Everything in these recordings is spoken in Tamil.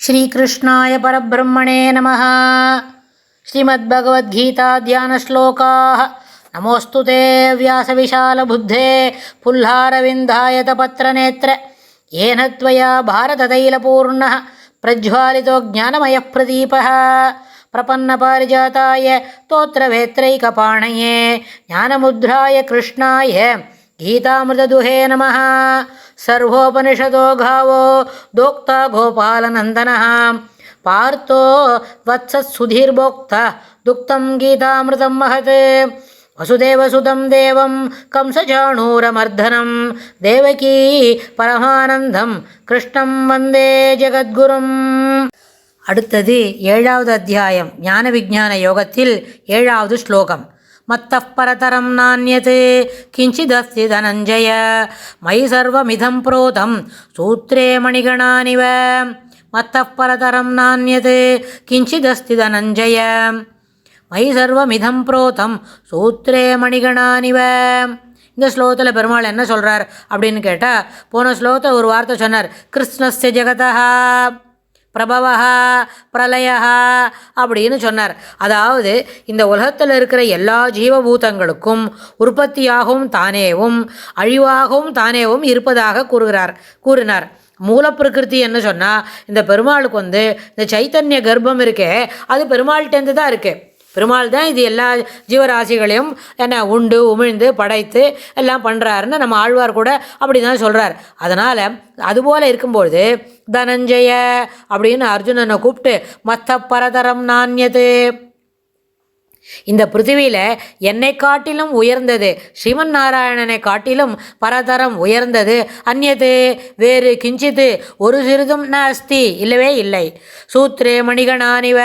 श्रीकृष्णाय परब्रह्मणे नमः। श्रीमद्भगवद्गीता ध्यानश्लोकाः। नमोऽस्तु ते व्यासविशालबुद्धे पुल्लारविन्दायतपत्रनेत्र येन त्वया भारततैलपूर्णः प्रज्वालितो ज्ञानमयः प्रदीपः प्रपन्नपारिजाताय स्तोत्रवेत्रैकपाणये ज्ञानमुद्राय कृष्णाय गीतामृतदुहे नमः। सर्वोपनिषदो गावो दोक्ता गोपालनन्दनः पार्थो वत्सत्सुधीर्भोक्ता दुक्तं गीतामृतं महत्। वसुदेवसुतं देवं कंसचाणूरमर्दनं देवकी परमानन्दं कृष्णं वन्दे जगद्गुरुम्. அடுத்தது 7வது அத்தியாயம் ஞான விஞ்ஞான யோகத்தில் 7வது ஸ்லோகம். மத்தः பரதரம் நான்யத் கிஞ்சிதஸ்தி தனஞ்சய மயி சர்வமிதம் ப்ரோதம் சூத்ரே மணிகணானிவ. மத்தः பரதரம் நான்யத் கிஞ்சிதஸ்தி தனஞ்சய மயி சர்வமிதம் ப்ரோதம் சூத்ரே மணிகணானிவ. இந்த ஸ்லோகத்தில் பெருமாள் என்ன சொல்கிறார் அப்படின்னு கேட்டால், போன ஸ்லோகத்தில் ஒரு வார்த்தை சொன்னார், கிருஷ்ணஸ்ய ஜெகதா பிரபவா பிரளயா அப்படின்னு சொன்னார். அதாவது இந்த உலகத்தில் இருக்கிற எல்லா ஜீவபூதங்களுக்கும் உற்பத்தியாகவும் தானேவும் அழிவாகவும் தானேவும் இருப்பதாக கூறினார். மூலப்பிரகிருதி என்ன சொன்னால், இந்த பெருமாளுக்கு இந்த சைத்தன்ய கர்ப்பம் இருக்கே, அது பெருமாள்கிட்டேருந்து தான் இருக்குது. பெருமாள் தான் இது எல்லா ஜீவராசிகளையும் உண்டு உமிழ்ந்து படைத்து எல்லாம் பண்ணுறாருன்னு நம்ம ஆழ்வார் கூட அப்படி தான் சொல்கிறார். அதனால் அதுபோல் இருக்கும்பொழுது தனஞ்சய அப்படின்னு அர்ஜுனனை கூப்பிட்டு மத்த பரதரம் நான்யது, இந்த பிருத்திவியில் என்னை காட்டிலும் உயர்ந்தது, ஸ்ரீமன் நாராயணனை காட்டிலும் பரதரம் உயர்ந்தது, அந்நியது வேறு கிஞ்சித்து ஒரு சிறிதும் நாஸ்தி இல்லவே இல்லை. சூத்ரே மணிகணானிவ,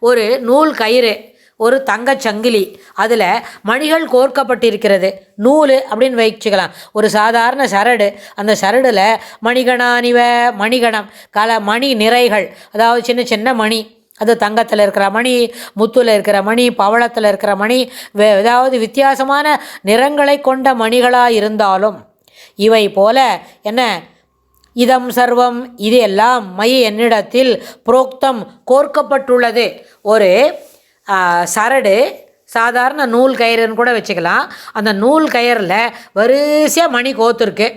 ஒரு நூல் கயிறு, ஒரு தங்கச்சங்கிலி, அதில் மணிகள் கோர்க்கப்பட்டிருக்கிறது. நூல் அப்படின்னு வச்சுக்கலாம். ஒரு சாதாரண சரடு, அந்த சரடில் மணிகணானிவ, மணிகணம் மணி நிறைகள், அதாவது சின்ன சின்ன மணி, அது தங்கத்தில் இருக்கிற மணி, முத்தில் இருக்கிற மணி, பவளத்தில் இருக்கிற மணி, ஏதாவது வித்தியாசமான நிறங்களை கொண்ட மணிகளாக இருந்தாலும் இவை போல இதம் சர்வம் இது எல்லாம் மயி என்னிடத்தில் புரோக்தம் கோர்க்கப்பட்டுள்ளது. ஒரு சரடு, சாதாரண நூல் கயிறுன்னு கூட வச்சுக்கலாம். அந்த நூல் கயிறில் வரிசையாக மணி கோத்துருக்கு.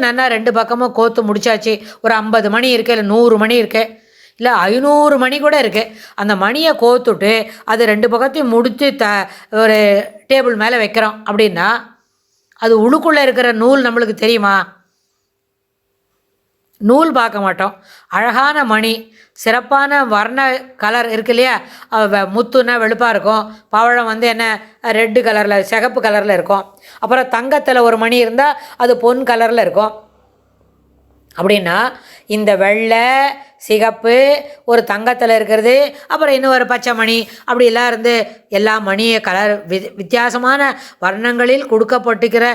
நல்லா 2 பக்கமும் கோத்து முடிச்சாச்சு. ஒரு 50 மணி இருக்குது, இல்லை 100 மணி இருக்குது, இல்லை 500 மணி கூட இருக்குது. அந்த மணியை கோத்துட்டு அது 2 பக்கத்தையும் முடித்து ஒரு டேபிள் மேலே வைக்கிறோம் அப்படின்னா அது உள்ளுக்குள்ளே இருக்கிற நூல் நம்மளுக்கு தெரியுமா? நூல் பார்க்க மாட்டோம். அழகான மணி, சிறப்பான வர்ண கலர் இருக்கு இல்லையா, முத்துன்னா வெளுப்பாக இருக்கும், பவழம் ரெட்டு கலரில் சிகப்பு கலரில் இருக்கும், அப்புறம் தங்கத்தில் ஒரு மணி இருந்தால் அது பொன் கலரில் இருக்கும். அப்படின்னா இந்த வெள்ளை சிகப்பு ஒரு தங்கத்தில் இருக்கிறது, அப்புறம் இன்னும் ஒரு பச்சை மணி, அப்படிலாம் இருந்து எல்லா மணியை கலர் வித்தியாசமான வர்ணங்களில் கொடுக்கப்பட்டிருக்கிற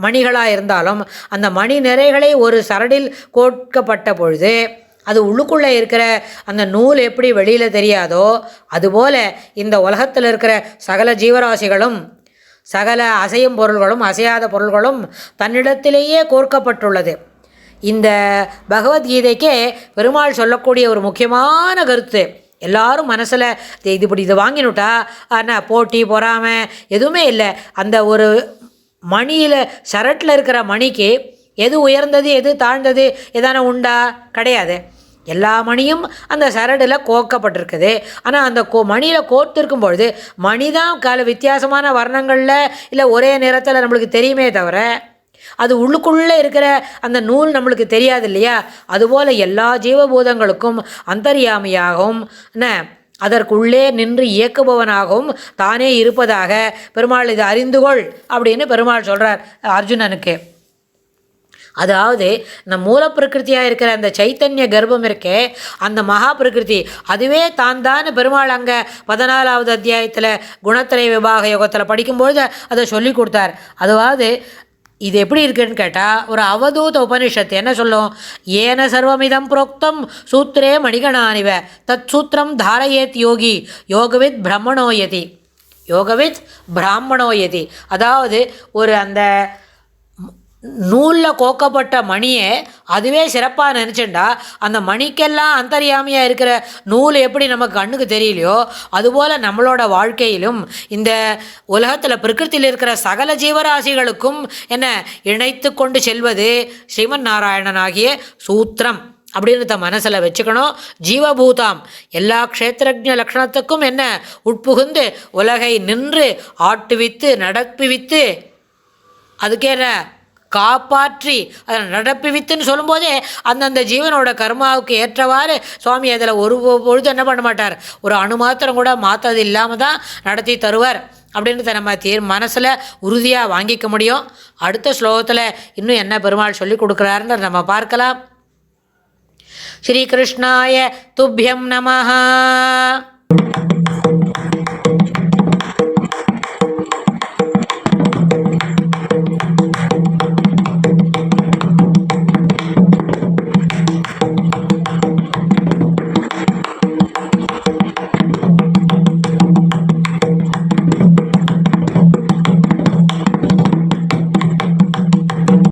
மணிகளாக இருந்தாலும் அந்த மணி நிறைகளை ஒரு சரடில் கோர்க்கப்பட்ட பொழுது அது உள்ளுக்குள்ளே இருக்கிற அந்த நூல் எப்படி வெளியில் தெரியாதோ அதுபோல் இந்த உலகத்தில் இருக்கிற சகல ஜீவராசிகளும் சகல அசையும் பொருள்களும் அசையாத பொருள்களும் தன்னிடத்திலேயே கோர்க்கப்பட்டுள்ளது. இந்த பகவத்கீதைக்கே பெருமாள் சொல்லக்கூடிய ஒரு முக்கியமான கருத்து, எல்லாரும் மனசில் இது வாங்கினுட்டா போட்டி பொறாமை எதுவுமே இல்லை. அந்த ஒரு மணியில் சரட்டில் இருக்கிற மணிக்கு எது உயர்ந்தது எது தாழ்ந்தது எதான உண்டா? கிடையாது. எல்லா மணியும் அந்த சரடில் கோர்க்கப்பட்டிருக்குது. ஆனால் அந்த மணியில் கோர்த்திருக்கும் பொழுது மணி தான் வித்தியாசமான வர்ணங்களில் இல்லை ஒரே நிறத்தில் நம்மளுக்கு தெரியுமே தவிர அது உள்ளுக்குள்ளே இருக்கிற அந்த நூல் நம்மளுக்கு தெரியாது இல்லையா? அதுபோல் எல்லா ஜீவபூதங்களுக்கும் அந்தர்யாமியாகவும் அதற்குள்ளே நின்று இயக்குபவனாகவும் தானே இருப்பதாக பெருமாள் இது அறிந்துகொள் அப்படின்னு பெருமாள் சொல்கிறார் அர்ஜுனனுக்கு. அதாவது இந்த மூலப்பிரகிருத்தியாக இருக்கிற அந்த சைத்தன்ய கர்ப்பம் இருக்கே, அந்த மகா பிரகிருதி அதுவே தான் பெருமாள் அங்கே 14வது அத்தியாயத்தில் குணத்திரை விபாக யோகத்தில் படிக்கும்பொழுது அதை சொல்லி கொடுத்தார். அதாவது இது எப்படி இருக்குன்னு கேட்டால், ஒரு அவதூத உபனிஷத்து என்ன சொல்லும், ஏன சர்வமிதம் புரோக்தம் சூத்ரே மணிகணானிவ தத் சூத்திரம் தாரயேத் யோகி யோகவித் பிராமணோயதி. அதாவது ஒரு அந்த நூலில் கோக்கப்பட்ட மணியை அதுவே சிறப்பாக நினச்சிண்டா அந்த மணிக்கெல்லாம் அந்தர்யாமியாக இருக்கிற நூல் எப்படி நமக்கு கண்ணுக்கு தெரியலையோ அதுபோல் நம்மளோட வாழ்க்கையிலும் இந்த உலகத்தில் பிரகிருத்தியில் இருக்கிற சகல ஜீவராசிகளுக்கும் என்ன இணைத்து கொண்டு செல்வது ஸ்ரீமன் நாராயணனாகிய சூத்திரம் அப்படின்னு மனசில் வச்சுக்கணும். ஜீவபூதாம் எல்லா க்ஷேத்திரஜ லக்ஷணத்துக்கும் என்ன உட்புகுந்து உலகை நின்று ஆட்டுவித்து நடப்பிவித்து அதுக்கேற காப்பாற்றி அதை நடப்பிவித்துன்னு சொல்லும்போதே அந்தந்த ஜீவனோட கர்மாவுக்கு ஏற்றவாறு சுவாமி அதில் ஒரு பொழுது என்ன பண்ண மாட்டார், ஒரு அணுமாத்திரம் கூட மாற்றது இல்லாமல் தான் நடத்தி தருவார் அப்படின்றத நம்ம மனசில் உறுதியாக வாங்கிக்க முடியும். அடுத்த ஸ்லோகத்தில் இன்னும் என்ன பெருமாள் சொல்லி கொடுக்குறாருன்னு நம்ம பார்க்கலாம். ஸ்ரீ கிருஷ்ணாய துப்யம் நமஹ.